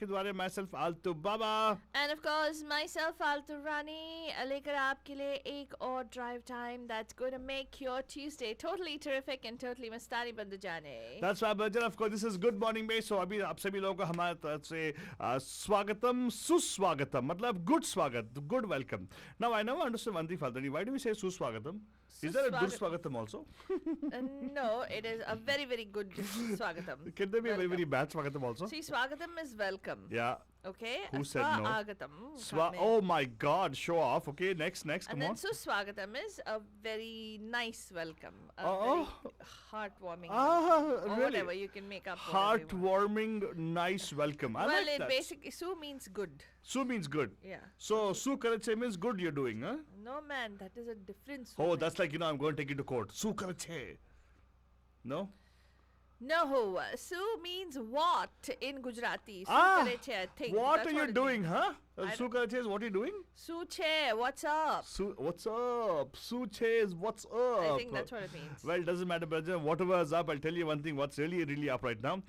के द्वारा myself Altu Baba. And of course, myself, Altu Rani, लेकर आपके लिए एक और drive time that's going to make your Tuesday totally terrific and totally मस्तानी बंद जाने. That's right, Bhajan. Of course, this is Good Morning Bay. So अभी आप सभी लोगों को हमारे तरफ से स्वागतम, सुस्वागतम, मतलब good स्वागत, good welcome. Now I never understood one thing, Faldani. Why do we say suswagatam? Is there a durswagatam also? No, it is a very, very good swagatam. Can there be a very, very bad swagatam also? See, swagatam is welcome. Yeah. Okay? Who said no? Swagatam. Oh my God! Show off. Okay, next. And Come then on. suswagatam is a very nice welcome. A Oh. very heartwarming Ah, welcome. Or really? whatever, you can make up whatever you want. Heartwarming, nice welcome. I Well, like it that. basically, su means good. Su means good. Yeah. So Su Karache means good you're doing, huh? No, man, that is a different su. Oh, man. that's like, I'm going to take you to court. Su Karache. No? No, su means what in Gujarati. Su Ah, kare che, I think. What That's are you it doing, means. huh? I Su Karache is what are you doing? Su che, what's up? Su, what's up? Su Che is what's up? I think that's what it means. Well, it doesn't matter, Prajan. Whatever is up, I'll tell you one thing. What's really, really up right now?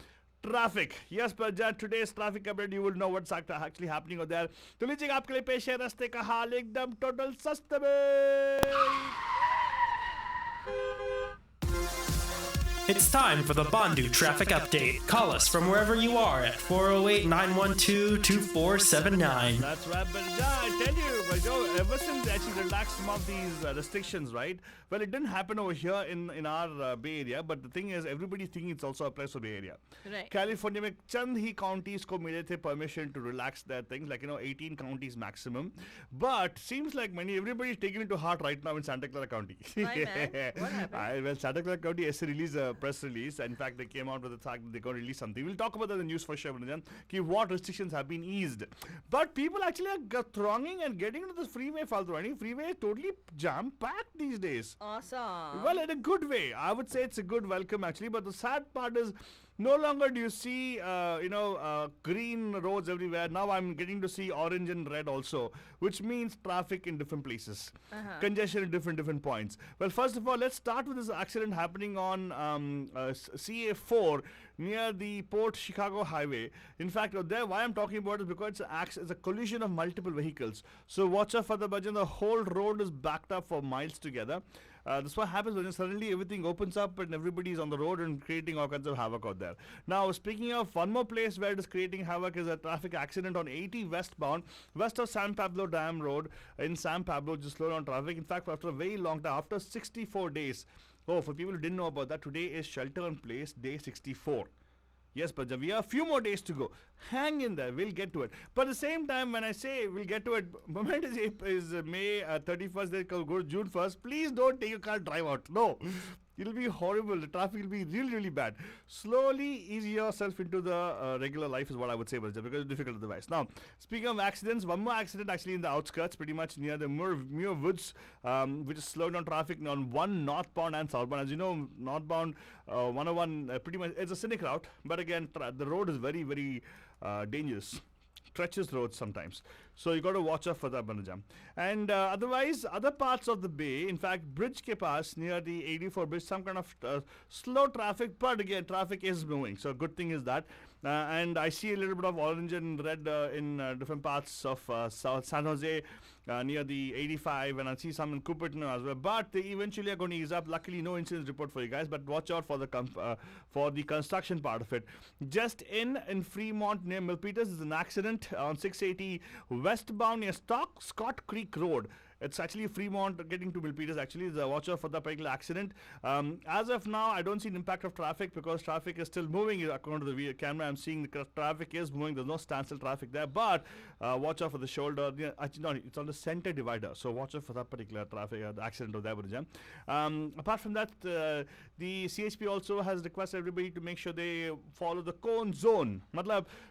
Traffic. Yes, Prajan. Today's traffic update, you will know what's actually happening over there. तो लीजिएगा आपके लिए पेश है रास्ते का हाल एकदम total सस्ते में. It's time for the Bandu Traffic Update. Call us from wherever you are at 408-912-2479. That's right, but I tell you, ever since they actually relaxed some of these restrictions, right? Well, it didn't happen over here in our Bay Area, but the thing is, everybody's thinking it's also applies to Bay Area. Right. California में चंद ही counties को मिले थे permission to relax their things, like 18 counties maximum. But seems like everybody's taking it to heart right now in Santa Clara County. Why, man? What happened? Well, Santa Clara County has released a press release. In fact, they came out with the fact that they're going to release something. We'll talk about that in the news for sure, Ranjan, what restrictions have been eased. But people actually are thronging and getting into the freeway, Falturani. Freeway is totally jam-packed these days. Awesome. Well, in a good way. I would say it's a good welcome, actually. But the sad part is, no longer do you see, green roads everywhere. Now I'm getting to see orange and red also, which means traffic in different places, congestion at different points. Well, first of all, let's start with this accident happening on CA4 near the Port Chicago Highway. In fact, there, why I'm talking about it is because it's a collision of multiple vehicles. So watch out for the budget. The whole road is backed up for miles together. This is what happens when suddenly everything opens up and everybody's on the road and creating all kinds of havoc out there. Now, speaking of one more place where it is creating havoc is a traffic accident on 80 westbound, west of San Pablo Dam Road in San Pablo, just slow down traffic. In fact, after a very long time, after 64 days. Oh, for people who didn't know about that, today is shelter in place, day 64. Yes, but we have a few more days to go. Hang in there. We'll get to it. But at the same time, when I say we'll get to it, moment is May 31st, they go to June 1st. Please don't take your car, drive out. No. It'll be horrible. The traffic will be really, really bad. Slowly ease yourself into the regular life is what I would say, because it's difficult otherwise. Now, speaking of accidents, one more accident actually in the outskirts, pretty much near the Muir Woods, which is slowed down traffic on one northbound and southbound. As you know, northbound 101, pretty much, it's a scenic route. But again, the road is very, very dangerous. Treacherous roads sometimes. So you got to watch out for that, Banajam. And otherwise, other parts of the bay, in fact, Bridge ke paas, near the 84 bridge, some kind of slow traffic, but again, traffic is moving. So good thing is that. And I see a little bit of orange and red in different parts of South San Jose, near the 85, and I see some in Cupertino as well. But they eventually are going to ease up. Luckily, no incidents report for you guys, but watch out for the construction part of it. Just in Fremont near Milpitas is an accident on 680 westbound near Scott Creek Road. It's actually Fremont getting to Milpitas. Actually, watch out for the particular accident. As of now, I don't see an impact of traffic because traffic is still moving. According to the camera, I'm seeing the traffic is moving. There's no standstill traffic there. But watch out for the shoulder. Actually, no, it's on the center divider. So watch out for that particular traffic, the accident of that. Apart from that, the CHP also has requested everybody to make sure they follow the cone zone.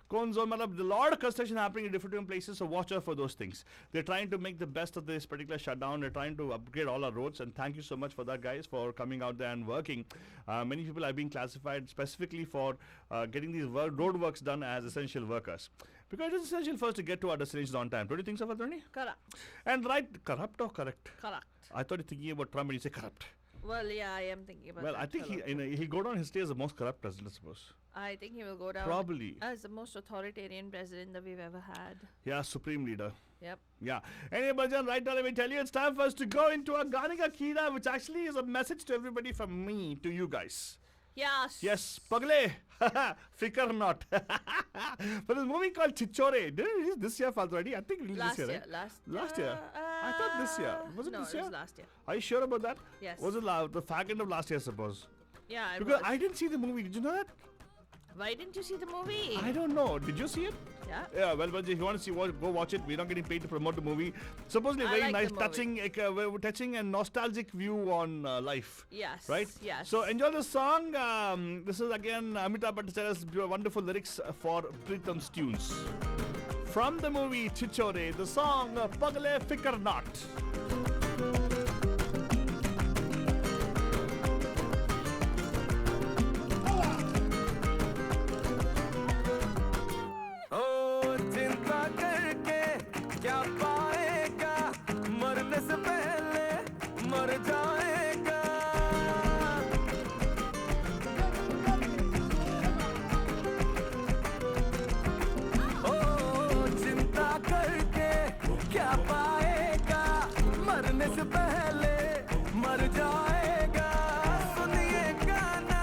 Cone zone, there's a lot of construction happening in different places. So watch out for those things. They're trying to make the best of this particular shutdown. They're trying to upgrade all our roads, and thank you so much for that, guys, for coming out there and working. Many people are being classified specifically for getting these road works done as essential workers, because it's essential for us to get to our destinations on time. Don't you think so, Fatrani? Correct. And right, corrupt or correct? Correct. I thought you're thinking about Trump when you say corrupt. Well, yeah, I am thinking about Well, that. I think fellow. he'll go down history as the most corrupt president, I suppose. I think he will go down Probably. as the most authoritarian president that we've ever had. Yeah, supreme leader. Yep. Yeah. Anyway, Bajan, right now let me tell you, it's time for us to go into a Ganika Kira, which actually is a message to everybody from me to you guys. Yes. Yes, Pagle. Fikar not. For this movie called Chichore. Did it release this year, already? I think it released Last this year, year. right? Last year. I thought this year. Was it no, this it year? was last year. Are you sure about that? Yes. Was it the fag end of last year, I suppose? Yeah, I Because was. I didn't see the movie. Did you know that? Why didn't you see the movie? I don't know. Did you see it? Yeah. Yeah, well, if you want to see what, go watch it. We're not getting paid to promote the movie. Supposedly, I very like nice, the movie. touching and nostalgic view on life. Yes. Right? Yes. So enjoy the song. This is again Amitabh Bhattacharya's wonderful lyrics for Pritam's tunes. From the movie Chichore, the song Pagle Fikar Not. ओ चिंता करके क्या पाएगा मरने से पहले मर जाएगा ओ चिंता करके क्या पाएगा मरने से पहले मर जाएगा सुनिए गाना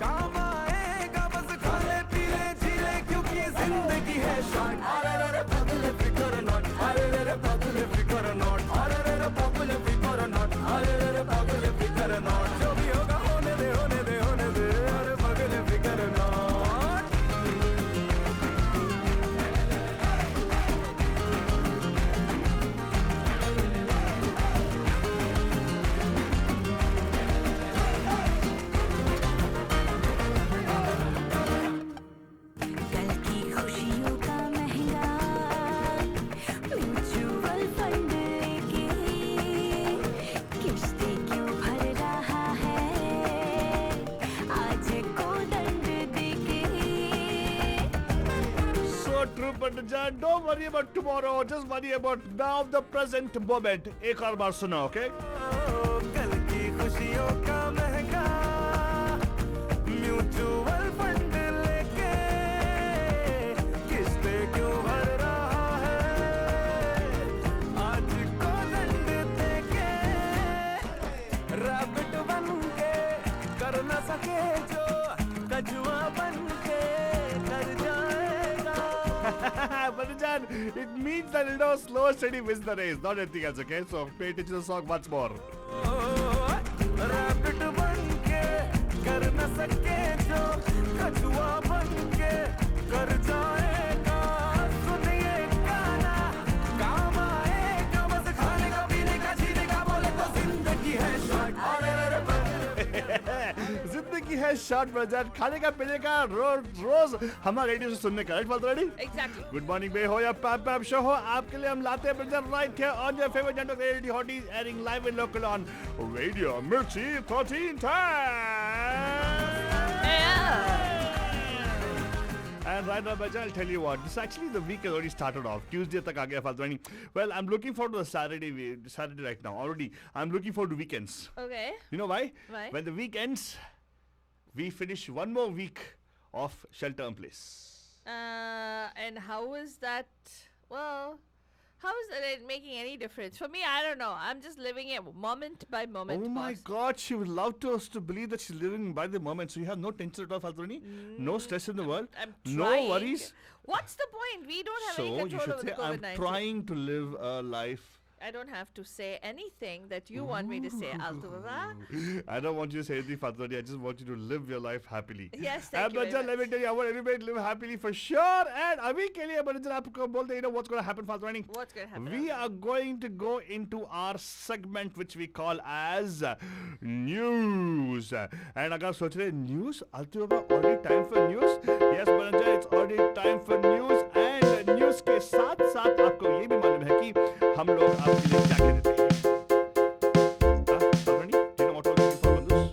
काम आएगा बस खाले पीले झीले क्योंकि जिंदगी है शॉर्ट अरे रे पगले फिकर नॉट अरे रे पगले फिकर नॉट अरे रे पगले फिकर नॉट अरे रे पगले फिकर नॉट जो भी होगा होने दे होने दे होने दे अरे पगले फिकर नॉट कल की खुशियों का महंगा म्यूचुअल फंड लेके किश्तें क्यों भर रहा है आज को दंड देके So true, Bhattacharya. Don't worry about tomorrow. Just worry about now, the present moment. एक और बार सुनो, okay? कल की खुशियों का महंगा म्यूचुअल फंड लेके किस्ते क्यों भर रहा है आज को दंड देके रैबिट बन के कर न सके जो कछुआ बन के कर जाएगा Bhattacharya, it means that slow and steady wins the race, not anything else, okay? So pay attention to the song once more. Rabbit बन के कर न सके जो कछुआ बन के कर जाएगा सुनिए गाना काम आएगा बस खाने का पीने का जीने का बोले तो जिंदगी है शॉर्ट अरे रे जिंदगी है शॉर्ट, Bhattacharya. खाने का पीने का रोज हमारे रेडियो से सुनने का, right, Bhattacharya? Exactly. Good morning, बे हो या पैप पैप शो हो, आपके लिए हम लाते हैं Bhattacharya right here on your favorite network, Radio Hotties, airing live and local on Radio Mirchi 1310. Yeah. And right now, Bhattacharya, I'll tell you what. This actually the week has already started off. Tuesday tak aa gaya Faltwani. Well, I'm looking forward to the Saturday right now. Already, I'm looking forward to weekends. Okay. You know why? Why? When the week ends, we finish one more week of shelter in place. And how is that? Well, how is that making any difference? For me, I don't know. I'm just living it moment by moment. Oh my boss. God, she would love to us to believe that she's living by the moment. So you have no tension at all, Faltwani. No stress in the world. I'm No trying. worries. What's the point? We don't have So any you control should over say, the I'm COVID-19. trying to live a life. I don't have to say anything that you want me to say, Altuvava. I don't want you to say anything, Fatwani. I just want you to live your life happily. Yes, thank you very Bhattacharya, let me much. tell you, I want everybody to live happily for sure. And abhi ke liye Bhattacharya aapko bolte, you know what's going to happen, Fatwani? What's going to happen? We are going to go into our segment which we call as news. And agar soch rahe news, Altuvava, already time for news? Yes, Bhattacharya, it's already time for news. And news के साथ साथ आपको ये भी मालूम है कि हम लोग आपके लिए क्या क्या देते हैं. Faltwani, do you know what we're looking for on this?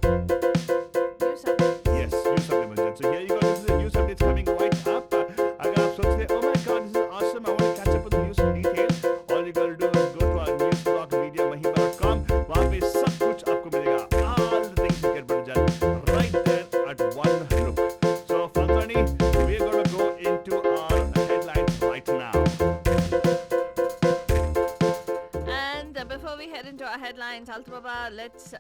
Do something. Yes, news supplements. So here you go. This is the news updates coming right up. अगर आप सोचते हैं, oh my God, this is awesome. I want to catch up with the news in detail. All you gotta do is go to our news blog, mediamahima.com. वहाँ पे सब कुछ आपको मिलेगा. headlines. Altibaba, let's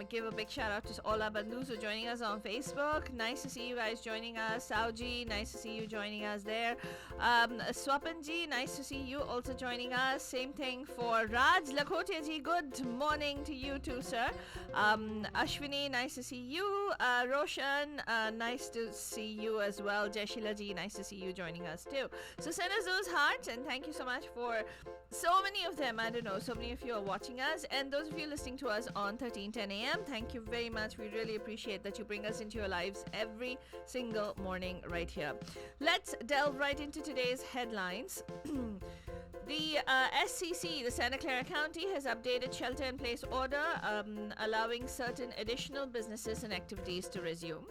give a big shout out to all our bandhus who are joining us on Facebook. Nice to see you guys joining us. Sauji, nice to see you joining us there. Swapanji, nice to see you also joining us. Same thing for Raj Lakhotia ji. Good morning to you too, sir. Ashwini, nice to see you. Roshan, nice to see you as well. Jeshila ji, nice to see you joining us too. So send us those hearts and thank you so much for so many of them. I don't know, so many of you are watching us, and those of you listening to us on 1310 AM, thank you very much. We really appreciate that you bring us into your lives every single morning right here. Let's delve right into today's headlines. The SCC, the Santa Clara County, has updated shelter-in-place order, allowing certain additional businesses and activities to resume.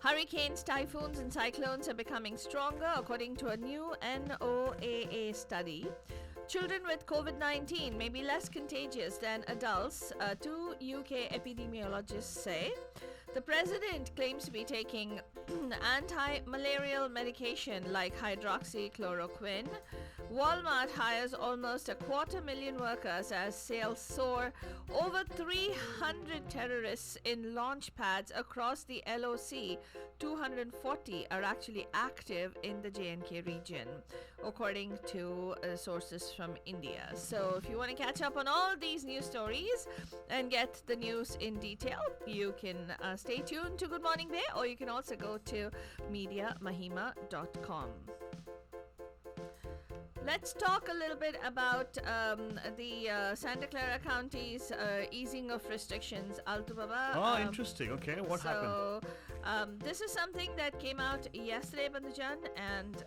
Hurricanes, typhoons, and cyclones are becoming stronger, according to a new NOAA study. Children with COVID-19 may be less contagious than adults, two UK epidemiologists say. The president claims to be taking anti-malarial medication like hydroxychloroquine. Walmart hires almost 250,000 workers as sales soar. Over 300 terrorists in launch pads across the LOC. 240 are actually active in the J&K region, according to sources from India. So if you want to catch up on all these news stories and get the news in detail, you can stay tuned to Good Morning Bay, or you can also go to mediamahima.com. Let's talk a little bit about the Santa Clara County's easing of restrictions. Altibaba. Oh, interesting. Okay, what happened? This is something that came out yesterday, Bandhujan, and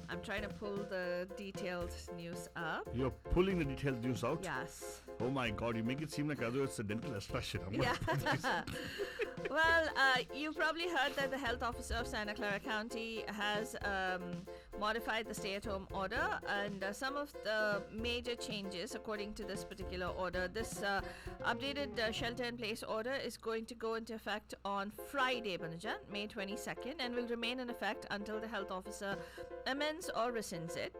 I'm trying to pull the detailed news up. You're pulling the detailed news out? Yes. Oh my god, you make it seem like it's a dental extraction. Yeah. Well, you probably heard that the health officer of Santa Clara County has modified the stay-at-home order, and some of the major changes according to this particular order. This updated shelter-in-place order is going to go into effect on Friday, Bandhujan, May 22nd, and will remain in effect until the health officer amends or rescinds it.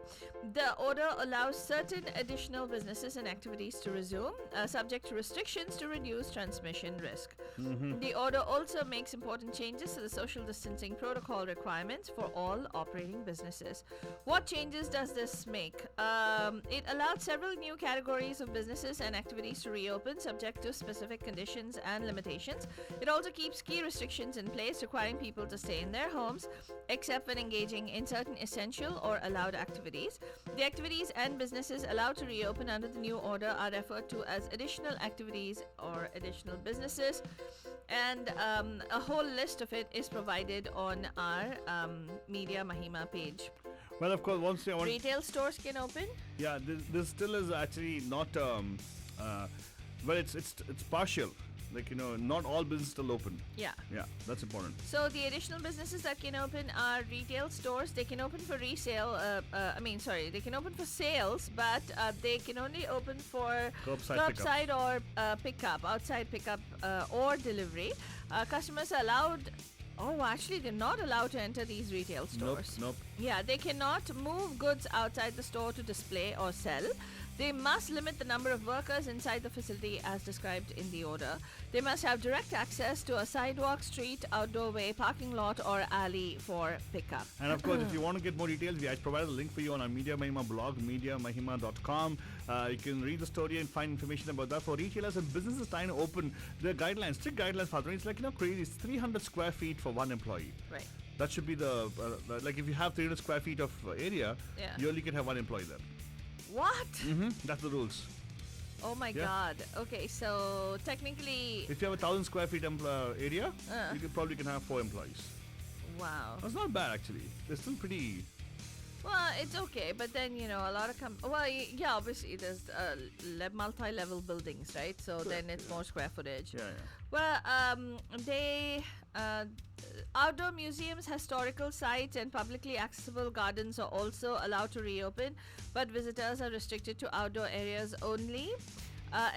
The order allows certain additional businesses and activities to resume, subject to restrictions to reduce transmission risk. The order also makes important changes to the social distancing protocol requirements for all operating businesses. What changes does this make? It allowed several new categories of businesses and activities to reopen, subject to specific conditions and limitations. It also keeps key restrictions in place, requiring people to stay in their homes, except when engaging in certain essential or allowed activities. The activities and businesses allowed to reopen under the new order are referred to as additional activities or additional businesses, and a whole list of it is provided on our Media Mahima page. Well, of course, once I want. Retail stores can open. Yeah, this still is actually not. Well, it's partial. Like, not all businesses still open. Yeah. Yeah, that's important. So the additional businesses that can open are retail stores. They can open for resale. They can open for sales, but they can only open for Curbside or pickup, outside pickup or delivery. Customers are allowed. Oh, actually, they're not allowed to enter these retail stores. Nope. Yeah, they cannot move goods outside the store to display or sell. They must limit the number of workers inside the facility as described in the order. They must have direct access to a sidewalk, street, outdoor way, parking lot, or alley for pickup. And of course, if you want to get more details, I provided a link for you on our Media Mahima blog, mediamahima.com. You can read the story and find information about that. For retailers and businesses trying to open, the guidelines, strict guidelines, Father. It's like, crazy. It's 300 square feet for one employee. Right. That should be the like if you have 300 square feet of area, you only can have one employee there. What? That's the rules. Oh my God. Okay, so technically, If you have 1,000 square feet area, you probably can have 4 employees. wow. That's not bad actually. They're still pretty. Well, it's okay, but then a lot of obviously there's multi-level buildings, right? So then it's more square footage. Yeah. Well, outdoor museums, historical sites, and publicly accessible gardens are also allowed to reopen, but visitors are restricted to outdoor areas only.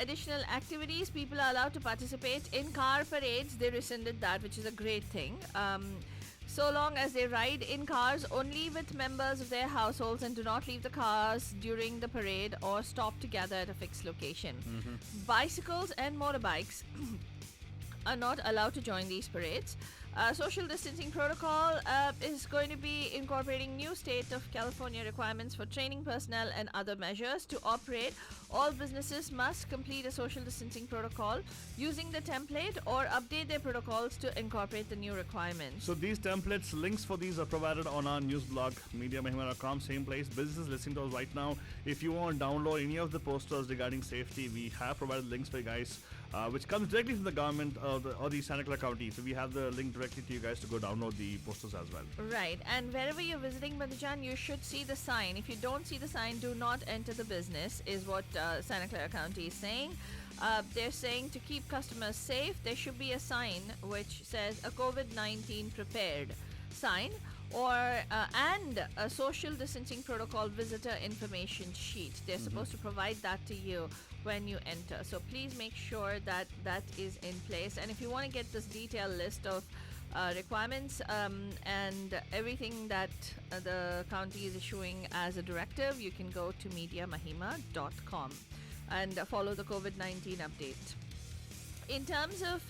Additional activities, people are allowed to participate in car parades. They rescinded that, which is a great thing. so long as they ride in cars only with members of their households and do not leave the cars during the parade or stop together at a fixed location. Bicycles and motorbikes are not allowed to join these parades. Social distancing protocol is going to be incorporating new state of California requirements for training personnel and other measures to operate. All businesses must complete a social distancing protocol using the template or update their protocols to incorporate the new requirements. So these templates, links for these are provided on our news blog, MediaMahima.com, same place. Businesses listening to us right now, if you want to download any of the posters regarding safety, we have provided links for you guys, which comes directly from the government or the Santa Clara County. So we have the link directly to you guys to go download the posters as well. Right, and wherever you're visiting Madhujan, you should see the sign. If you don't see the sign, do not enter the business, is what Santa Clara County is saying. They're saying to keep customers safe, there should be a sign which says a COVID-19 prepared sign or and a social distancing protocol visitor information sheet. They're supposed to provide that to you when you enter. So please make sure that that is in place. And if you want to get this detailed list of requirements and everything that the county is issuing as a directive, you can go to MediaMahima.com and follow the COVID-19 update. In terms of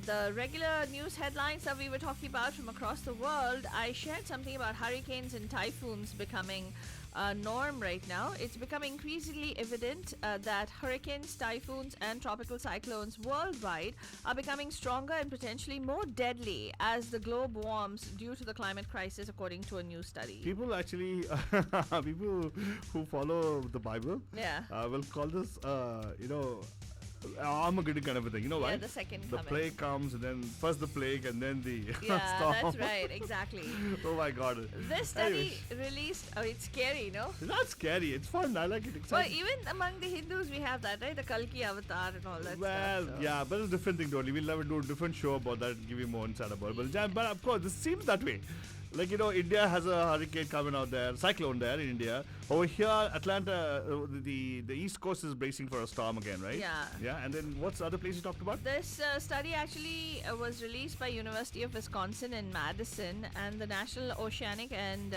the regular news headlines that we were talking about from across the world, I shared something about hurricanes and typhoons becoming norm right now. It's becoming increasingly evident that hurricanes, typhoons, and tropical cyclones worldwide are becoming stronger and potentially more deadly as the globe warms due to the climate crisis, according to a new study. People actually, people who follow the Bible, Yeah. will call this, Armageddon kind of a thing. You know why? Yeah, the second The coming. plague comes, and then first the plague, and then the Yeah, storm. that's right, exactly. Oh my God! This study Anyways, released, oh, it's scary, no? it's not scary. It's fun. I like it. Well, Exciting. even among the Hindus, we have that, right? The Kalki avatar and all that Well, stuff. so- yeah, but it's a different thing totally. We'll never do a different show about that, give you more insight about it. But of course, this seems that way. Like, India has a hurricane coming out there, cyclone there in India. Over here, Atlanta, the East Coast is bracing for a storm again, right? Yeah. Yeah, and then what's the other place you talked about? This study actually was released by University of Wisconsin in Madison, and the National Oceanic and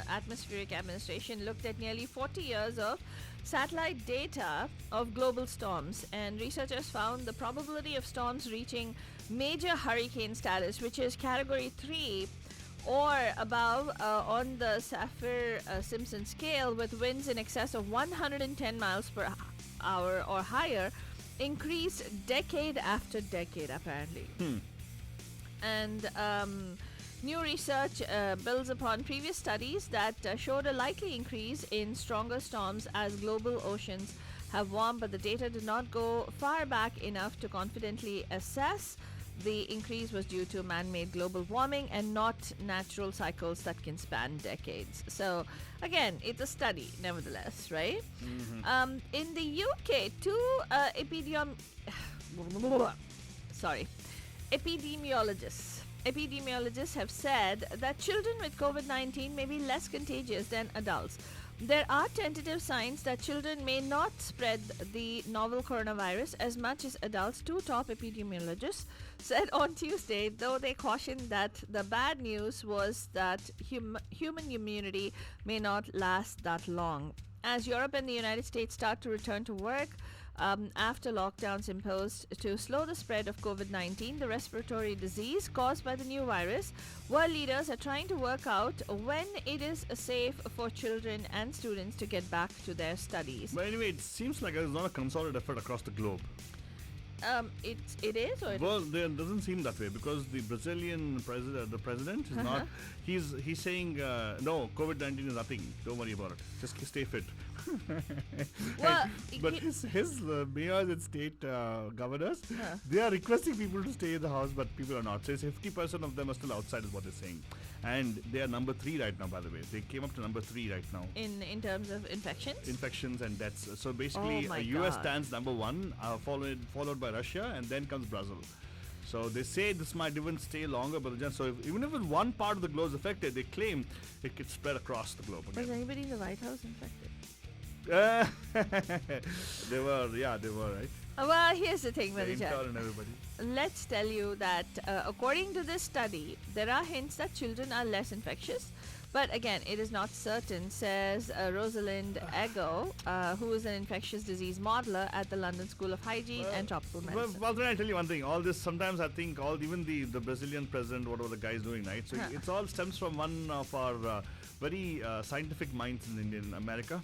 Atmospheric Administration looked at nearly 40 years of satellite data of global storms, and researchers found the probability of storms reaching major hurricane status, which is category 3 or above on the Saffir-Simpson scale, with winds in excess of 110 miles per hour or higher, increased decade after decade, apparently. And new research builds upon previous studies that showed a likely increase in stronger storms as global oceans have warmed, but the data did not go far back enough to confidently assess. The increase was due to man-made global warming and not natural cycles that can span decades. So, again, it's a study, nevertheless, right? In the UK, two epidemiologists have said that children with COVID-19 may be less contagious than adults. There are tentative signs that children may not spread the novel coronavirus as much as adults, two top epidemiologists said on Tuesday, though they cautioned that the bad news was that human immunity may not last that long. As Europe and the United States start to return to work after lockdowns imposed to slow the spread of COVID-19, the respiratory disease caused by the new virus, world leaders are trying to work out when it is safe for children and students to get back to their studies. But anyway, it seems like there's not a concerted effort across the globe. It is, or Well, there doesn't seem that way because the Brazilian president is not. He's saying no, COVID-19 is nothing. Don't worry about it. Just stay fit. Well, But his mayors and state governors, they are requesting people to stay in the house, but people are not. So 50% of them are still outside, is what they're saying, and they are number 3 right now. By the way, they came up to number 3 right now. in terms of infections, And deaths. So basically, Oh my US God. stands number 1, followed by Russia, and then comes Brazil. So they say this might even stay longer, but even if one part of the globe is affected, they claim it could spread across the globe was again. anybody in the White House infected? They were, right? Well, here's the thing, The Madhujan. intern and everybody. let's tell you that according to this study, there are hints that children are less infectious. But again, it is not certain, says Rosalind Ego, who is an infectious disease modeler at the London School of Hygiene and Tropical Medicine. Well, then I tell you one thing. All this, sometimes I think even the Brazilian president, whatever the guy is doing, right? So it's all stems from one of our very scientific minds in America,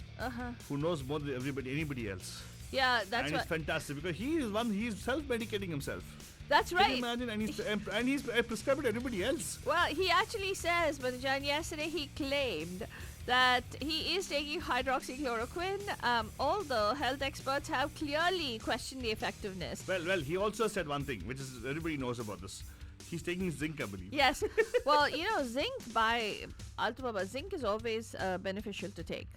who knows more than anybody else. Yeah, that's And what. it's fantastic because he's self-medicating himself. That's Can right. you imagine? And he's prescribed to everybody else. Well, he actually says, but John, yesterday he claimed that he is taking hydroxychloroquine, although health experts have clearly questioned the effectiveness. Well, he also said one thing, which is everybody knows about this. He's taking zinc, I believe. Yes. Well, zinc by Altubaba, zinc is always beneficial to take.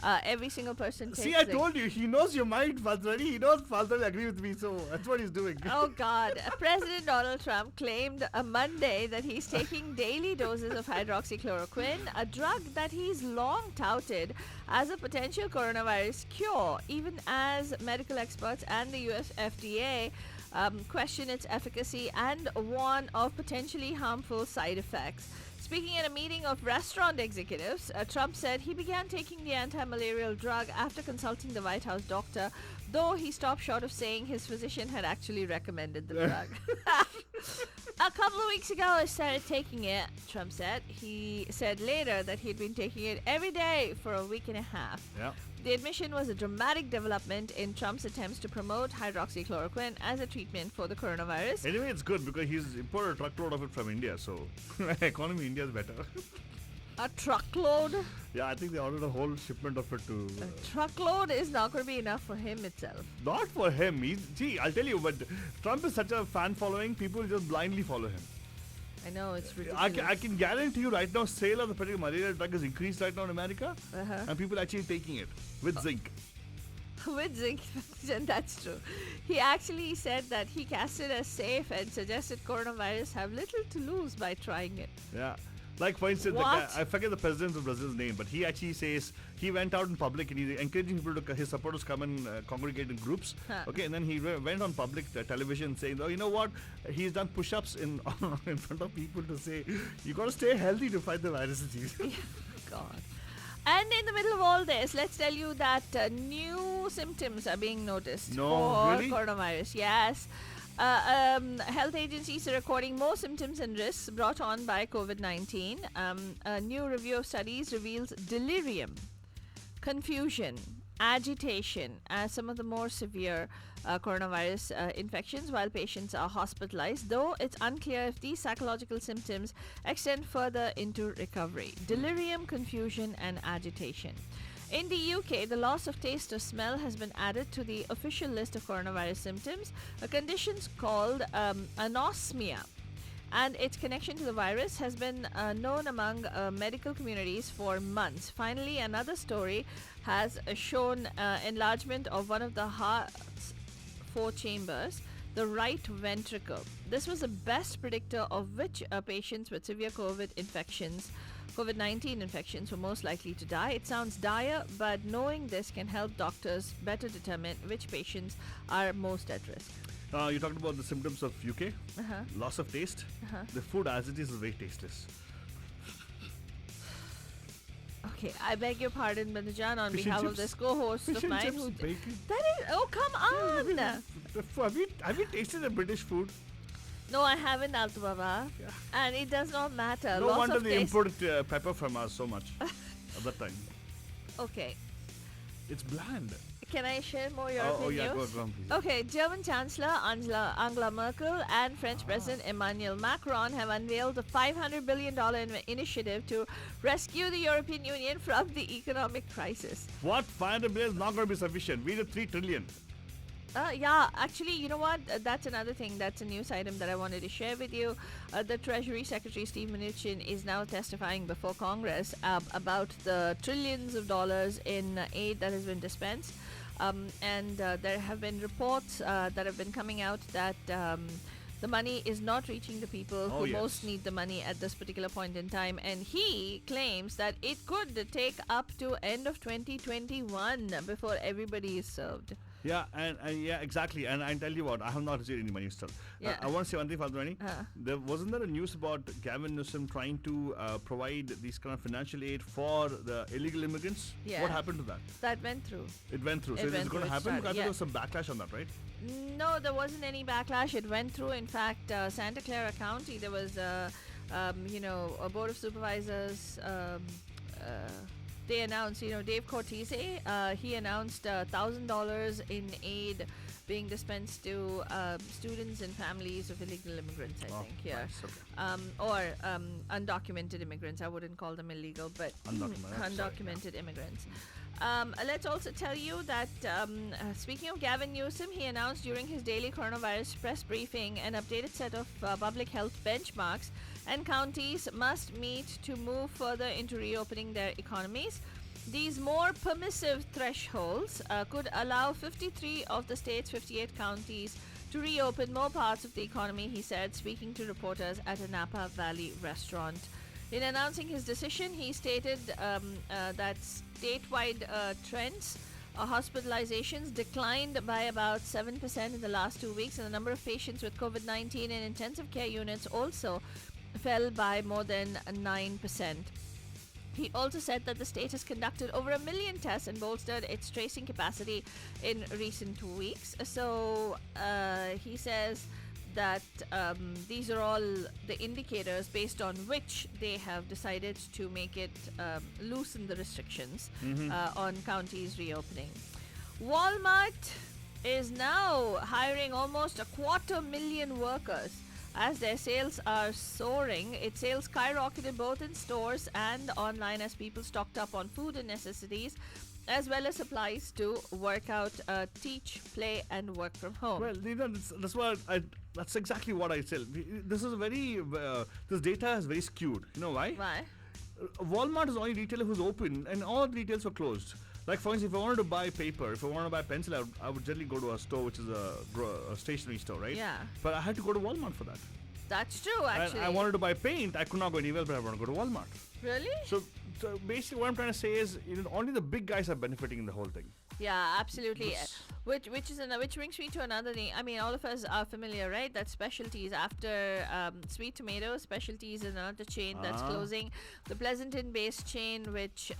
Every single person takes See, I zinc. told you, he knows your mind, Falsari. He knows Falsari agree with me, so that's what he's doing. Oh God! President Donald Trump claimed on Monday that he's taking daily doses of hydroxychloroquine, a drug that he's long touted as a potential coronavirus cure, even as medical experts and the US FDA question its efficacy and warn of potentially harmful side effects. Speaking at a meeting of restaurant executives, Trump said he began taking the anti-malarial drug after consulting the White House doctor, though he stopped short of saying his physician had actually recommended the drug. A couple of weeks ago, I started taking it, Trump said. He said later that he'd been taking it every day for a week and a half. Yeah. The admission was a dramatic development in Trump's attempts to promote hydroxychloroquine as a treatment for the coronavirus. Anyway, it's good because he's imported a truckload of it from India, so economy in India is better. A truckload? Yeah, I think they ordered a whole shipment of it to. Truckload is not going to be enough for him itself. Not for him. See, I'll tell you, but Trump is such a fan following, people just blindly follow him. I know, it's ridiculous. I can guarantee you right now, sale of the particular malaria drug is increased right now in America, Uh-huh. and people actually taking it with zinc. With zinc, that's true. He actually said that he cast it as safe and suggested coronavirus have little to lose by trying it. Yeah. Like, for instance, the What? guy, I forget the president of Brazil's name, but he actually says he went out in public and he's encouraging people to, his supporters come and congregate in groups. Huh. Okay, and then he went on public television saying, oh, you know what? He's done push-ups in in front of people to say, you got to stay healthy to fight the viruses. God. And in the middle of all this, let's tell you that new symptoms are being noticed No, for really? coronavirus. Yes. Health agencies are recording more symptoms and risks brought on by COVID-19. A new review of studies reveals delirium, confusion, agitation as some of the more severe coronavirus infections while patients are hospitalized, though it's unclear if these psychological symptoms extend further into recovery. Delirium, confusion, and agitation. In the UK, the loss of taste or smell has been added to the official list of coronavirus symptoms, a condition called anosmia. And its connection to the virus has been known among medical communities for months. Finally, another story has shown enlargement of one of the heart's 4 chambers, the right ventricle. This was the best predictor of which patients with severe COVID-19 infections were most likely to die. It sounds dire, but knowing this can help doctors better determine which patients are most at risk. You talked about the symptoms of UK. Loss of taste. The food as it is very tasteless. Okay, I beg your pardon, Bandajan, on Fish and behalf of chips? this co-host Fish of and mine chips, who... bacon. That is... Oh, come on! Have you tasted the British food? No, I haven't, Altu Baba. Yeah. And it does not matter. No Loss wonder of they taste. imported pepper from us so much at that time. Okay. It's bland. Can I share more European Oh yeah, news? go on, please. Okay, German Chancellor Angela Merkel and French President Emmanuel Macron have unveiled a $500 billion initiative to rescue the European Union from the economic crisis. What? 500 billion is not going to be sufficient. We need 3 trillion. Yeah, actually, you know what? That's another thing. That's a news item that I wanted to share with you. The Treasury Secretary Steve Mnuchin is now testifying before Congress about the trillions of dollars in aid that has been dispensed. And there have been reports that have been coming out that the money is not reaching the people Oh, who yes. most need the money at this particular point in time. And he claims that it could take up to end of 2021 before everybody is served. Yeah, and yeah, exactly. And I tell you what, I have not received any money still. Yeah. I want to say one thing, Fathrani. Uh-huh. Wasn't there a news about Gavin Newsom trying to provide these kind of financial aid for the illegal immigrants? Yeah. What happened to that? That went through. It went through. It So is went it going through, to it happen? started, Because yeah. there was some backlash on that, right? No, there wasn't any backlash. It went through. In fact, Santa Clara County, there was a board of supervisors. They announced, Dave Cortese, he announced $1,000 in aid being dispensed to students and families of illegal immigrants, I think, yeah. Nice, okay. Or undocumented immigrants. I wouldn't call them illegal, but Undocumented, sorry, undocumented immigrants. Let's also tell you that speaking of Gavin Newsom, he announced during his daily coronavirus press briefing an updated set of public health benchmarks, and counties must meet to move further into reopening their economies. These more permissive thresholds could allow 53 of the state's 58 counties to reopen more parts of the economy, he said, speaking to reporters at a Napa Valley restaurant. In announcing his decision, he stated that statewide trends, hospitalizations declined by about 7% in the last 2 weeks, and the number of patients with COVID-19 in intensive care units also fell by more than 9%. He also said that the state has conducted over 1 million tests and bolstered its tracing capacity in recent weeks. So he says that these are all the indicators based on which they have decided to make it loosen the restrictions on counties reopening. Walmart is now hiring almost 250,000 workers as their sales are soaring. Its sales skyrocketed both in stores and online as people stocked up on food and necessities, as well as supplies to work out, teach, play, and work from home. Well, that's exactly what I said. This is this data is very skewed. You know why? Why? Walmart is the only retailer who's open, and all the retailers were closed. Like, for instance, if I wanted to buy paper, if I wanted to buy pencil, I would generally go to a store, which is a stationery store, right? Yeah. But I had to go to Walmart for that. That's true, actually. And I wanted to buy paint. I could not go anywhere, but I want to go to Walmart. Really? So basically, what I'm trying to say is, only the big guys are benefiting in the whole thing. Yeah, absolutely. Yes. Which brings me to another thing. I mean, all of us are familiar, right? That Specialties, after Sweet Tomato, Specialties is another chain that's closing. The Pleasanton-based chain, which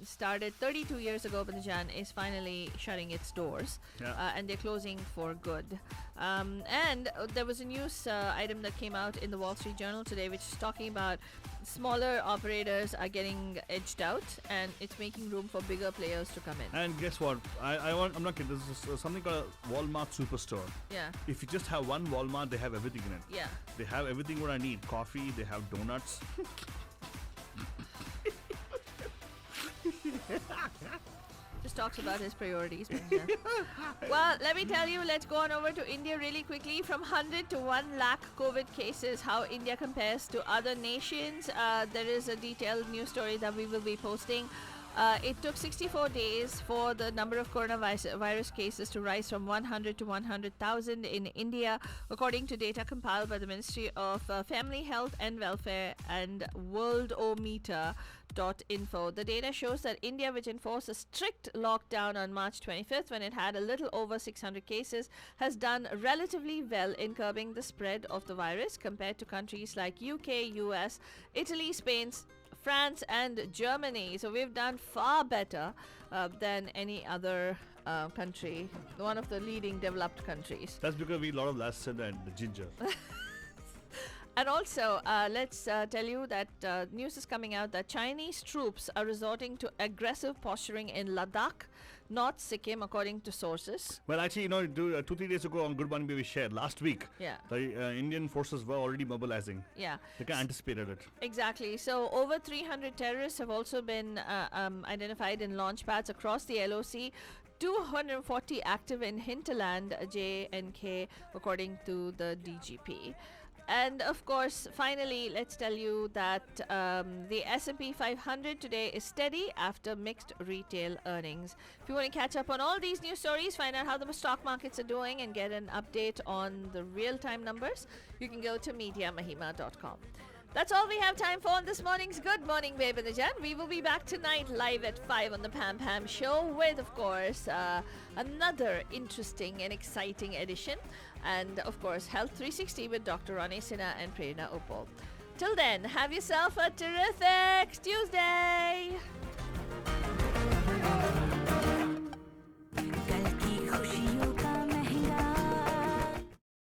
started 32 years ago, Bandajan, is finally shutting its doors. Yeah. And they're closing for good. And there was a news item that came out in the Wall Street Journal today, which is talking about smaller operators are getting edged out, and it's making room for bigger players to come in. And guess what? I'm not kidding. This is something called a Walmart Superstore. Yeah. If you just have one Walmart, they have everything in it. Yeah. They have everything what I need. Coffee, they have donuts. Just talks about his priorities. Benja. Well, let me tell you, let's go on over to India really quickly. From 100 to 1 lakh COVID cases, how India compares to other nations. There is a detailed news story that we will be posting. It took 64 days for the number of coronavirus cases to rise from 100 to 100,000 in India, according to data compiled by the Ministry of Family Health and Welfare and Worldometer.info. The data shows that India, which enforced a strict lockdown on March 25th when it had a little over 600 cases, has done relatively well in curbing the spread of the virus compared to countries like UK, US, Italy, Spain, France and Germany. So we've done far better than any other country, one of the leading developed countries. That's because we eat a lot of lasad and ginger. And also, let's tell you that news is coming out that Chinese troops are resorting to aggressive posturing in Ladakh, North Sikkim, according to sources. Well, actually, 2-3 days ago on Good Morning Baby shared last week, Yeah. the Indian forces were already mobilizing. Yeah. They kind of anticipated it. Exactly. So over 300 terrorists have also been identified in launch pads across the LOC. 240 active in hinterland J&K, according to the DGP. And of course, finally, let's tell you that the S&P 500 today is steady after mixed retail earnings. If you want to catch up on all these news stories, find out how the stock markets are doing, and get an update on the real-time numbers, you can go to MediaMahima.com. That's all we have time for on this morning's Good Morning Babe and the Jan. We will be back tonight live at 5 on the Pam Pam Show with, of course, another interesting and exciting edition. And, of course, Health 360 with Dr. Ronnie Sinha and Prerna Uppal. Till then, have yourself a terrific Tuesday!